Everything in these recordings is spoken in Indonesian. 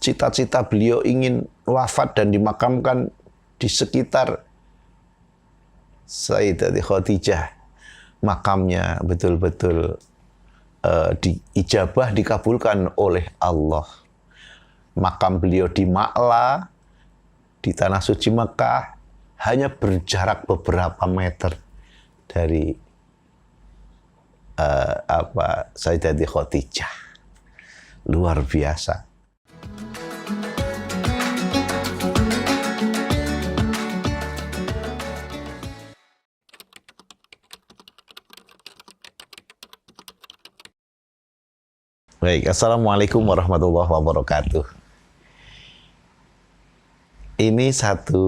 cita-cita beliau ingin wafat dan dimakamkan di sekitar Sayyidatina Khadijah. Makamnya betul-betul diijabah, dikabulkan oleh Allah. Makam beliau di Ma'la, di Tanah Suci Mekah, hanya berjarak beberapa meter dari Sayyidatina Khadijah. Luar biasa. Baik, Assalamualaikum warahmatullahi wabarakatuh. Ini satu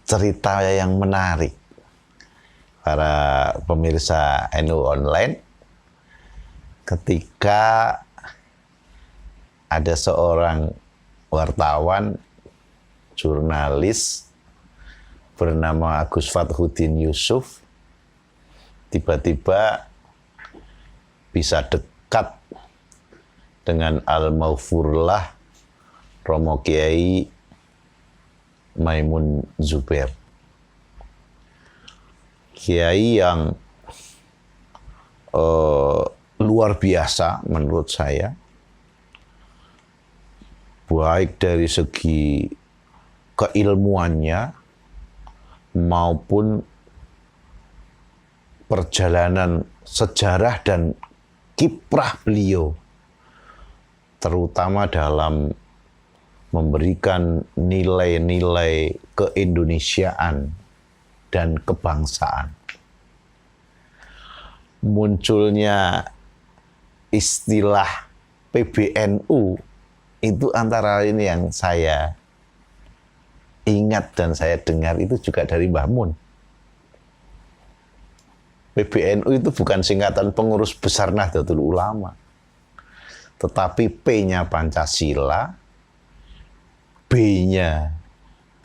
cerita yang menarik para pemirsa NU Online ketika ada seorang wartawan, jurnalis bernama Agus Fathuddin Yusuf tiba-tiba bisa dekat dengan Al-Maghfurlah Romo Kiai Maimun Zubair. Kiai yang luar biasa menurut saya, baik dari segi keilmuannya maupun perjalanan sejarah dan kiprah beliau, terutama dalam memberikan nilai-nilai keindonesiaan dan kebangsaan. Munculnya istilah PBNU itu antara lain yang saya ingat dan saya dengar itu juga dari Mbah Mun. PBNU itu bukan singkatan Pengurus Besar Nahdlatul Ulama, tetapi P-nya Pancasila, B-nya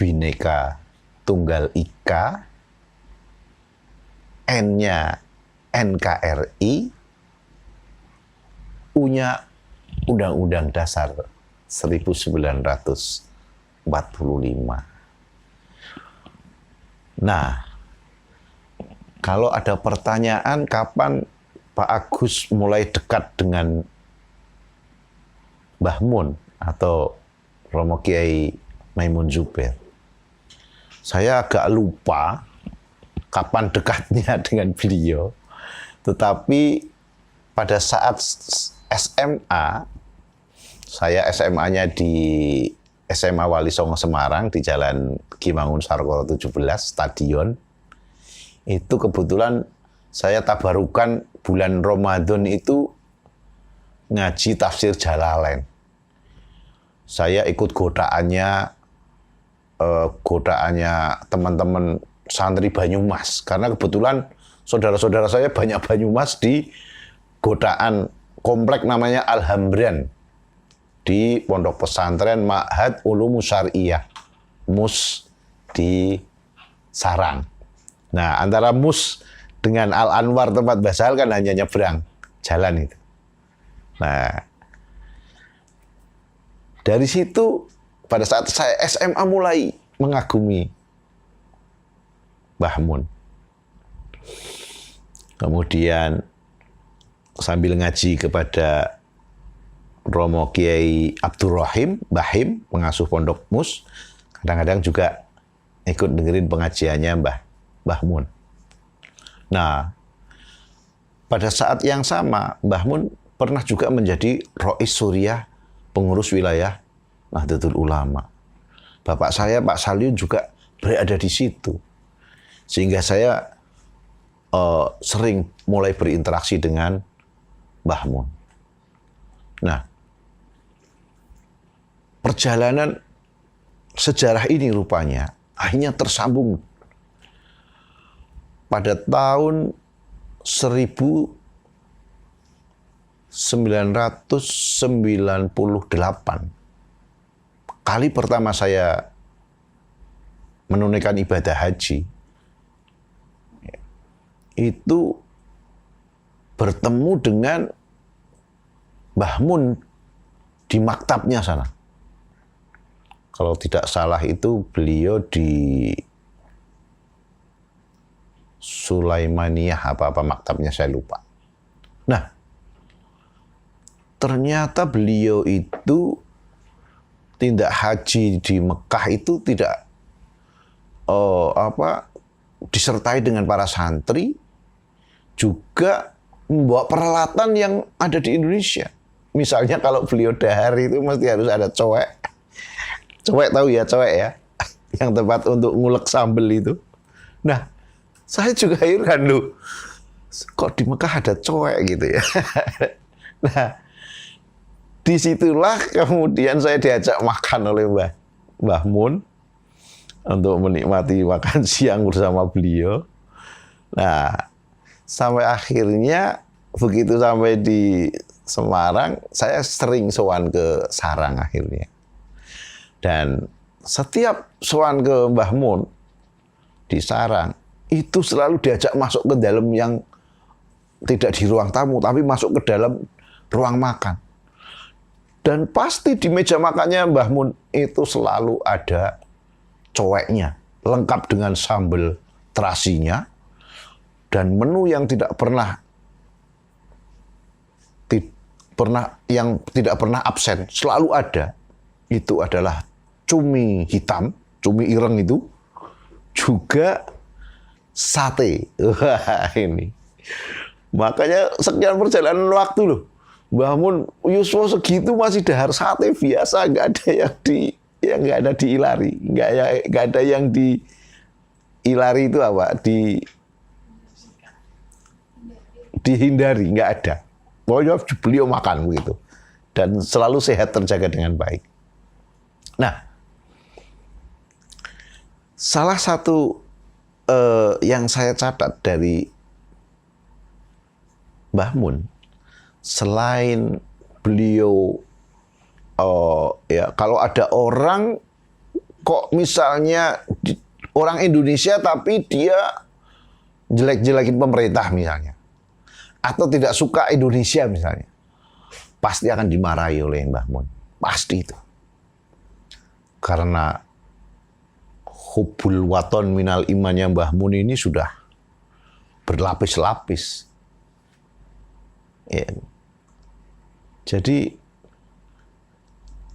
Bhinneka Tunggal Ika, N-nya NKRI, U-nya Undang-Undang Dasar 1945. Nah, kalau ada pertanyaan kapan Pak Agus mulai dekat dengan Mbah Mun atau Romo Kiai Maimun Zubair, saya agak lupa kapan dekatnya dengan beliau. Tetapi pada saat SMA, saya SMA-nya di SMA Wali Songo Semarang di Jalan Ki Mangun-Sarkoro 17, Stadion. Itu kebetulan saya tabarukan bulan Ramadan itu ngaji tafsir Jalalain. Saya ikut godaannya teman-teman santri Banyumas, karena kebetulan saudara-saudara saya banyak Banyumas di godaan komplek namanya Al-Hamran di Pondok Pesantren Ma'had Ulumus Syariah, MUS di Sarang. Nah, antara MUS dengan Al-Anwar tempat Basal kan hanya nyebrang jalan itu. Nah, dari situ pada saat saya SMA mulai mengagumi Mbah Mun. Kemudian sambil ngaji kepada Romo Kiai Abdurrahim, Bahim, pengasuh Pondok MUS, kadang-kadang juga ikut dengerin pengajiannya Mbah Mun. Nah, pada saat yang sama, Mbah Mun pernah juga menjadi Rois Suriah, pengurus wilayah Nahdlatul Ulama. Bapak saya, Pak Saliun, juga berada di situ. Sehingga saya sering mulai berinteraksi dengan Mbah Mun. Nah, perjalanan sejarah ini rupanya akhirnya tersambung pada tahun 1998. Kali pertama saya menunaikan ibadah haji, itu bertemu dengan Mbah Mun di maktabnya sana. Kalau tidak salah itu beliau di Sulaimaniyah apa maktabnya saya lupa. Nah, ternyata beliau itu tindak haji di Mekah itu tidak disertai dengan para santri, juga membawa peralatan yang ada di Indonesia. Misalnya kalau beliau dahar itu mesti harus ada cowek. Cowek tahu ya, cowek ya. Yang tempat untuk ngulek sambel itu. Nah, saya juga heran loh. Kok di Mekah ada cowek gitu ya. Nah, disitulah kemudian saya diajak makan oleh Mbah Mun untuk menikmati makan siang bersama beliau. Nah, sampai akhirnya begitu sampai di Semarang, saya sering sowan ke sarang akhirnya. Dan setiap sowan ke Mbah Mun di sarang, itu selalu diajak masuk ke dalam yang tidak di ruang tamu, tapi masuk ke dalam ruang makan. Dan pasti di meja makannya Mbah Mun itu selalu ada coweknya, lengkap dengan sambal terasinya, dan menu yang tidak pernah absen, selalu ada. Itu adalah cumi hitam, cumi ireng itu, juga sate. Wah, ini. Makanya sekian perjalanan waktu loh, Mbah Mun Yuswo segitu masih dahar sate biasa, nggak ada yang nggak ada diilari, nggak ada yang diilari itu apa? Dihindari, nggak ada. Pokoknya beliau makan begitu dan selalu sehat, terjaga dengan baik. Nah, salah satu yang saya catat dari Mbah Mun, selain beliau kalau ada orang kok misalnya orang Indonesia tapi dia jelek-jelekin pemerintah misalnya, atau tidak suka Indonesia misalnya, pasti akan dimarahi oleh Mbah Mun, pasti itu. Karena hubbul waton minal imannya Mbah Mun ini sudah berlapis-lapis. Ya. Jadi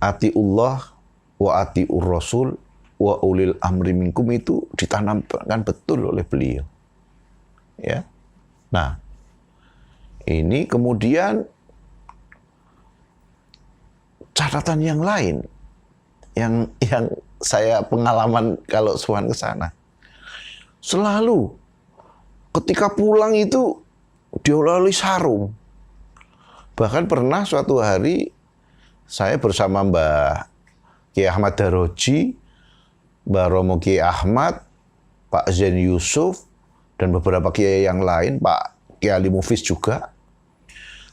atiullah wa atiur rasul wa ulil amri minkum itu ditanamkan betul oleh beliau. Ya. Nah, ini kemudian catatan yang lain yang saya pengalaman kalau sowan ke sana. Selalu ketika pulang itu diolali sarung. Bahkan pernah suatu hari saya bersama Mbah Kiai Ahmad Daroji, Mbah Romo Kiai Ahmad, Pak Zain Yusuf, dan beberapa kiai yang lain, Pak Kiai Ali Mufis juga.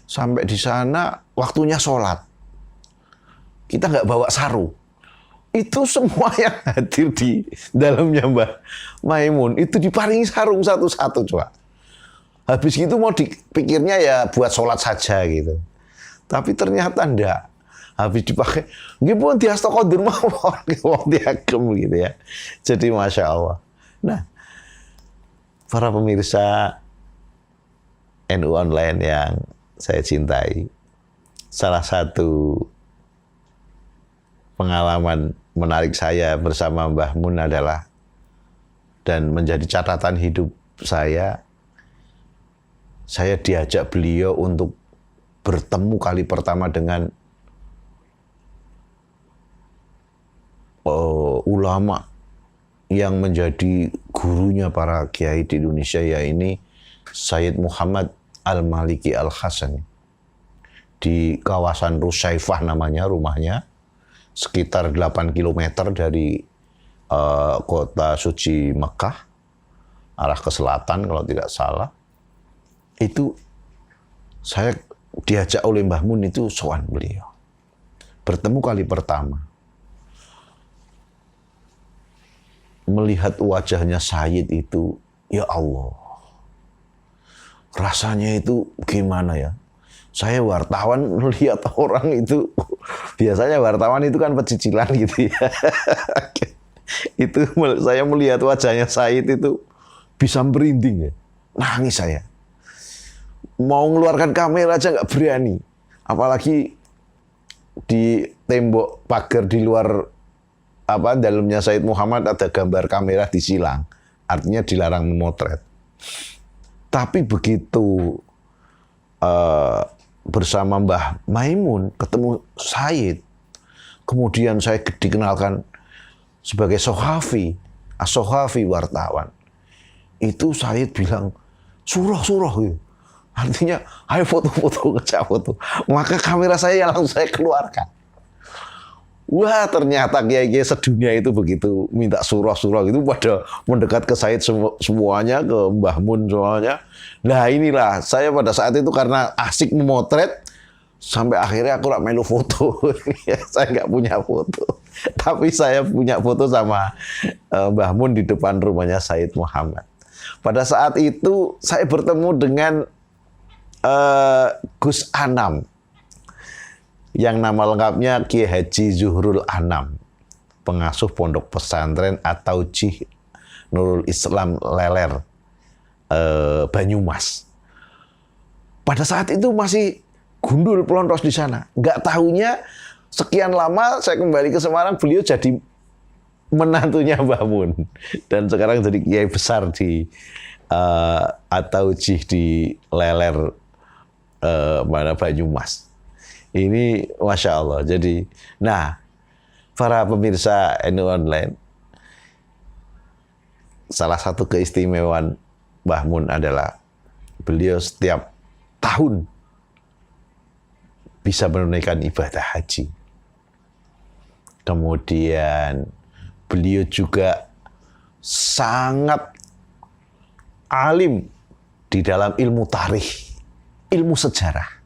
Sampai di sana waktunya sholat. Kita nggak bawa sarung. Itu semua yang hadir di dalamnya Mbah Maimun itu diparingi sarung satu-satu, coba. Habis gitu mau dipikirnya ya buat sholat saja gitu. Tapi ternyata enggak. Habis dipakai, nggih pun diastokodur mawon, wong diagem gitu ya. Jadi Masya Allah. Nah, para pemirsa NU Online yang saya cintai, salah satu pengalaman menarik saya bersama Mbah Mun adalah, dan menjadi catatan hidup saya diajak beliau untuk bertemu kali pertama dengan ulama yang menjadi gurunya para kiai di Indonesia, yaitu Sayyid Muhammad Al-Maliki Al-Hasani. Di kawasan Rusaifah namanya rumahnya, sekitar 8 km dari kota suci Mekah, arah ke selatan kalau tidak salah. Itu saya diajak oleh Mbah Mun itu sowan beliau. Bertemu kali pertama. Melihat wajahnya Sayyid itu, ya Allah. Rasanya itu gimana ya? Saya wartawan melihat orang itu, biasanya wartawan itu kan pecicilan gitu ya. Itu saya melihat wajahnya Said itu bisa merinding ya. Nangis saya. Mau ngeluarkan kamera aja nggak berani. Apalagi di tembok pagar di luar dalamnya Said Muhammad ada gambar kamera disilang. Artinya dilarang memotret. Tapi begitu bersama Mbah Maimun ketemu Said, kemudian saya dikenalkan sebagai Sohafi, As-Sohafi wartawan. Itu Said bilang, surah gitu. Artinya, ayo foto-foto, ngejak foto. Maka kamera saya langsung saya keluarkan. Wah, ternyata kiai-kiai sedunia itu begitu minta surah-surah gitu pada mendekat ke Said semuanya, ke Mbah Mun semuanya. Nah inilah, saya pada saat itu karena asik memotret, sampai akhirnya aku gak melu foto. Saya nggak punya foto. Tapi saya punya foto sama Mbah Mun di depan rumahnya Said Muhammad. Pada saat itu saya bertemu dengan Gus Anam, yang nama lengkapnya Kiai Haji Zuhrul Anam, pengasuh pondok pesantren At-Taujih Nurul Islam Leler, Banyumas. Pada saat itu masih gundul pelontos di sana. Nggak tahunya sekian lama saya kembali ke Semarang, beliau jadi menantunya Mbah Mun. Dan sekarang jadi kiai besar di At-Taujih di Leler, Banyumas. Ini Masya Allah. Jadi, nah, para pemirsa NU Online, salah satu keistimewaan Mbah Mun adalah beliau setiap tahun bisa menunaikan ibadah haji. Kemudian beliau juga sangat alim di dalam ilmu tarikh, ilmu sejarah.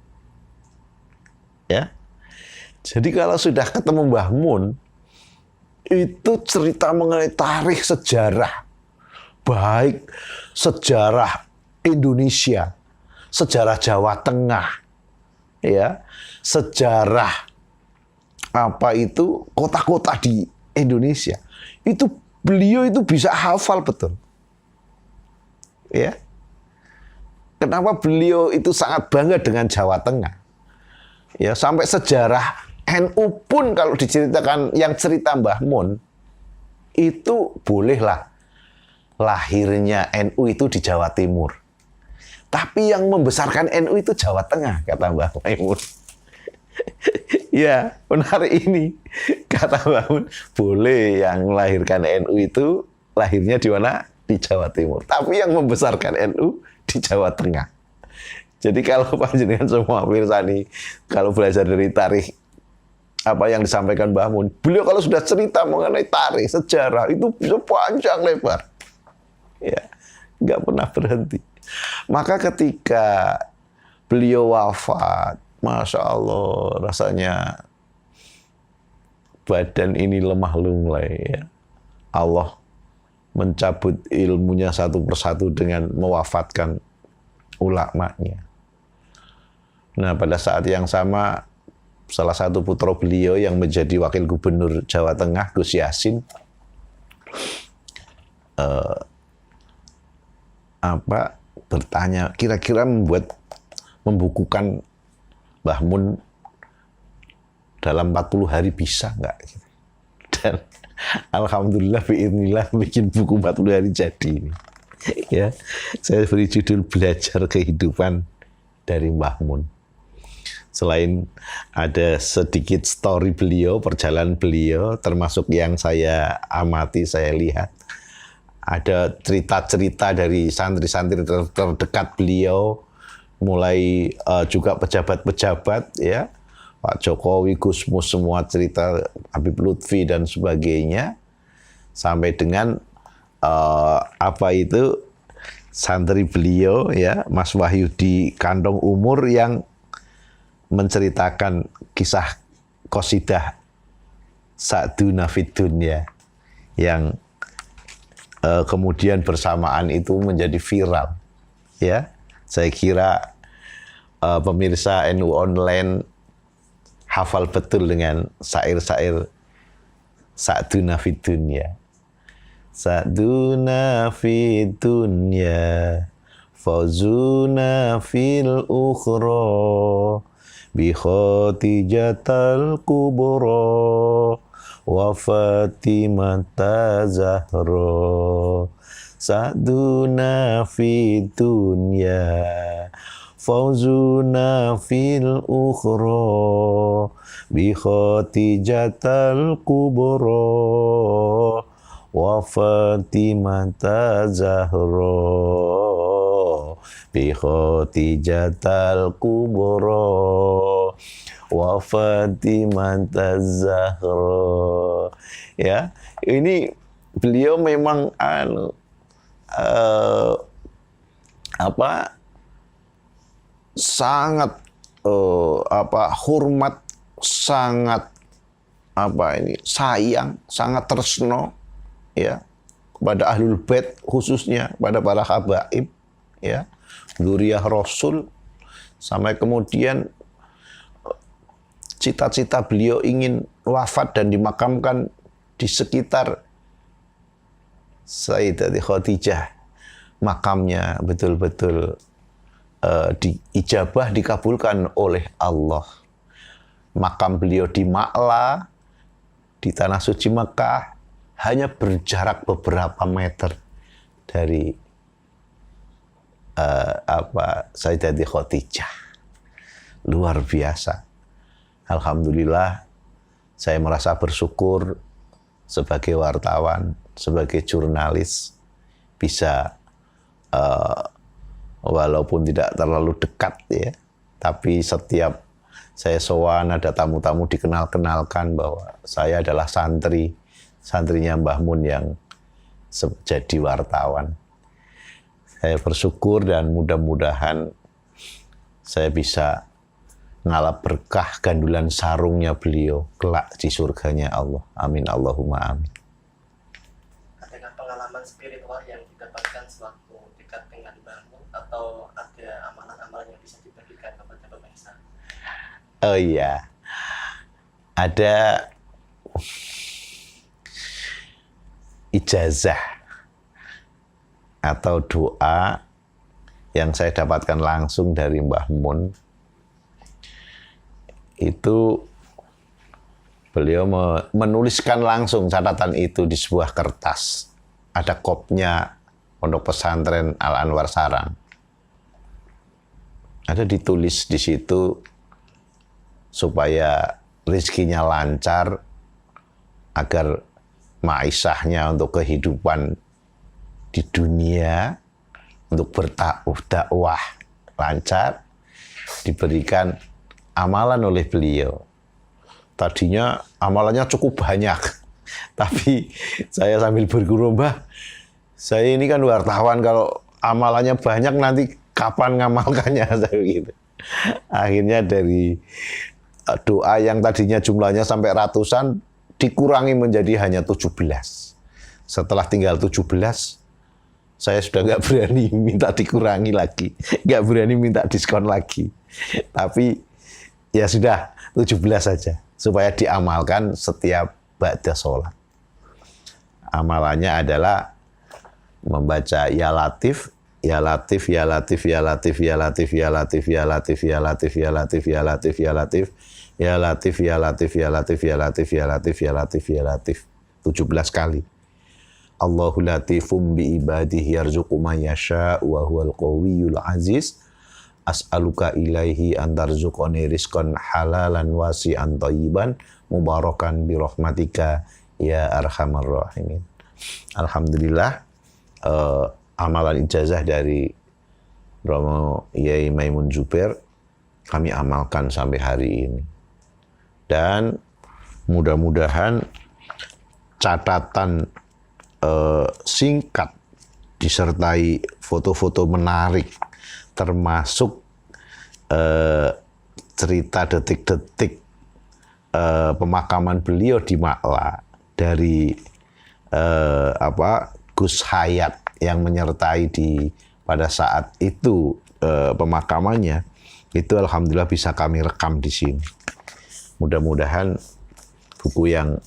Ya. Jadi kalau sudah ketemu Mbah Mun, itu cerita mengenai tarikh sejarah, baik sejarah Indonesia, sejarah Jawa Tengah, ya, sejarah kota-kota di Indonesia. Itu beliau itu bisa hafal betul. Ya. Kenapa beliau itu sangat bangga dengan Jawa Tengah? Ya, sampai sejarah NU pun kalau diceritakan yang cerita Mbah Mun, itu bolehlah lahirnya NU itu di Jawa Timur. Tapi yang membesarkan NU itu Jawa Tengah, kata Mbah Maimun. Ya, menarik ini. Kata Mbah Mun, boleh yang melahirkan NU itu lahirnya di mana? Di Jawa Timur. Tapi yang membesarkan NU di Jawa Tengah. Jadi kalau panjenengan semua pirsani, kalau belajar dari tarikh apa yang disampaikan Mbah Mun, beliau kalau sudah cerita mengenai tarikh, sejarah, itu bisa panjang lebar. Ya, nggak pernah berhenti. Maka ketika beliau wafat, Masya Allah, rasanya badan ini lemah lunglai. Ya. Allah mencabut ilmunya satu persatu dengan mewafatkan ulamanya. Nah, pada saat yang sama, salah satu putra beliau yang menjadi wakil gubernur Jawa Tengah, Gus Yassin, bertanya, kira-kira membukukan Mbah Mun dalam 40 hari bisa nggak? Dan alhamdulillah, biidznillah, bikin buku 40 hari jadi. Ya, saya beri judul Belajar Kehidupan dari Mbah Mun. Selain ada sedikit story beliau, perjalanan beliau, termasuk yang saya amati, saya lihat. Ada cerita-cerita dari santri-santri terdekat beliau, mulai juga pejabat-pejabat, ya, Pak Jokowi, Gus Mus, semua cerita, Habib Lutfi dan sebagainya, sampai dengan santri beliau, ya, Mas Wahyudi Kantong Umur, yang menceritakan kisah qasidah Sa'duna fid Dunya yang kemudian bersamaan itu menjadi viral. Ya, saya kira pemirsa NU Online hafal betul dengan syair-syair Sa'duna fid dunya. Sa'duna fid dunya, fawzuna fil ukhra, bi khatijatal kubra, wa Fatimata Zahra. Sa'duna fid dunya, fawzuna fil ukhra, bi khatijatal kubra, wa Fatimata Zahra, bi khatijatal kubra, wa Fatimata Zahra. Ya, ini beliau memang sangat hormat, sangat sayang, sangat tresno ya kepada ahlul bait, khususnya pada para habaib ya, dzurriyyah Rasul, sampai kemudian cita-cita beliau ingin wafat dan dimakamkan di sekitar Sayyidatina Khadijah. Makamnya betul-betul diijabah, dikabulkan oleh Allah. Makam beliau di Ma'la, di Tanah Suci Mekah, hanya berjarak beberapa meter dari Sayyidatina Khadijah. Luar biasa. Alhamdulillah, saya merasa bersyukur sebagai wartawan, sebagai jurnalis, bisa walaupun tidak terlalu dekat ya, tapi setiap saya sowan ada tamu-tamu dikenalkan bahwa saya adalah santrinya Mbah Mun yang jadi wartawan. Saya bersyukur dan mudah-mudahan saya bisa ngalap berkah gandulan sarungnya beliau kelak di surganya Allah. Amin Allahumma amin. Adakah pengalaman spiritual yang didapatkan sewaktu dekat dengan Mbah Mun, atau ada amalan-amalan yang bisa dibagikan kepada pemirsa? Oh iya, ada ijazah atau doa yang saya dapatkan langsung dari Mbah Mun. Itu beliau menuliskan langsung catatan itu di sebuah kertas. Ada kopnya Pondok Pesantren Al-Anwar Sarang. Ada ditulis di situ supaya rezekinya lancar, agar maisahnya untuk kehidupan di dunia, untuk berdakwah lancar, diberikan amalan oleh beliau. Tadinya amalannya cukup banyak, tapi saya sambil berguru, Mbah, saya ini kan wartawan, kalau amalannya banyak nanti kapan ngamalkannya, saya gitu. Akhirnya dari doa yang tadinya jumlahnya sampai ratusan dikurangi menjadi hanya 17. Setelah tinggal 17, saya sudah nggak berani minta dikurangi lagi, nggak berani minta diskon lagi. Tapi ya sudah, 17 saja, supaya diamalkan setiap ba'da sholat. Amalannya adalah membaca Ya Latif, Ya Latif, Ya Latif, Ya Latif, Ya Latif, Ya Latif, Ya Latif, Ya Latif, Ya Latif, Ya Latif, Ya Latif, Ya Latif, Ya Latif, Ya Latif, Ya Latif, Ya Latif, Ya Latif, Ya Latif, 17 kali. Allahu latifum bi ibadihi yarzuqu man yasha wa huwal qawiyyul aziz. As'aluka ilaihi antarzuqani rizqan halalan wasi'an thayyiban mubarakan bi rahmatika ya arhamar rahimin. Alhamdulillah, amalan ijazah dari Romo Yai Maimun Zubair kami amalkan sampai hari ini. Dan mudah-mudahan catatan singkat disertai foto-foto menarik, termasuk cerita detik-detik pemakaman beliau di Ma'la dari Gus Hayat yang menyertai pada saat itu pemakamannya, Itu alhamdulillah bisa kami rekam di sini. Mudah-mudahan buku yang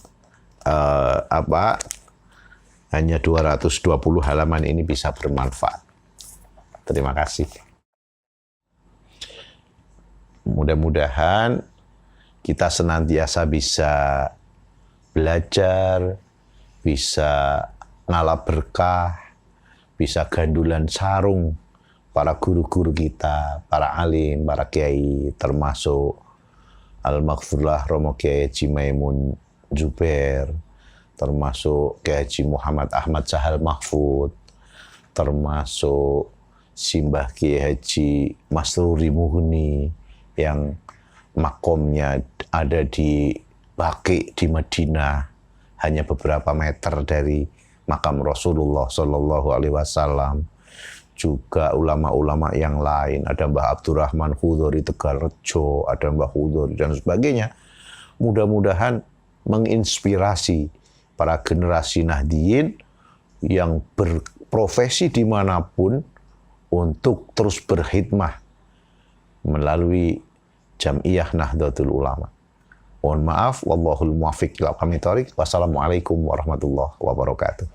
hanya 220 halaman ini bisa bermanfaat. Terima kasih. Mudah-mudahan kita senantiasa bisa belajar, bisa ngalap berkah, bisa gandulan sarung para guru-guru kita, para alim, para kiai, termasuk Al-Maghfurlah Romo Kiai Haji Maimun Zubair, termasuk Kiai Haji Muhammad Ahmad Sahal Mahfud, termasuk Simbah Kiai Haji Masruri Muhni yang makomnya ada di Baqi di Madinah, hanya beberapa meter dari makam Rasulullah Shallallahu Alaihi Wasallam. Juga ulama-ulama yang lain, ada Mbah Abdurrahman Khudori Tegalrejo, ada Mbah Khudori dan sebagainya. Mudah-mudahan menginspirasi para generasi Nahdiyin yang berprofesi dimanapun untuk terus berkhidmah melalui Jam'iyah Nahdlatul Ulama. Mohon maaf, wallahul muwaffiq ila aqwamit thoriq. Wassalamualaikum warahmatullahi wabarakatuh.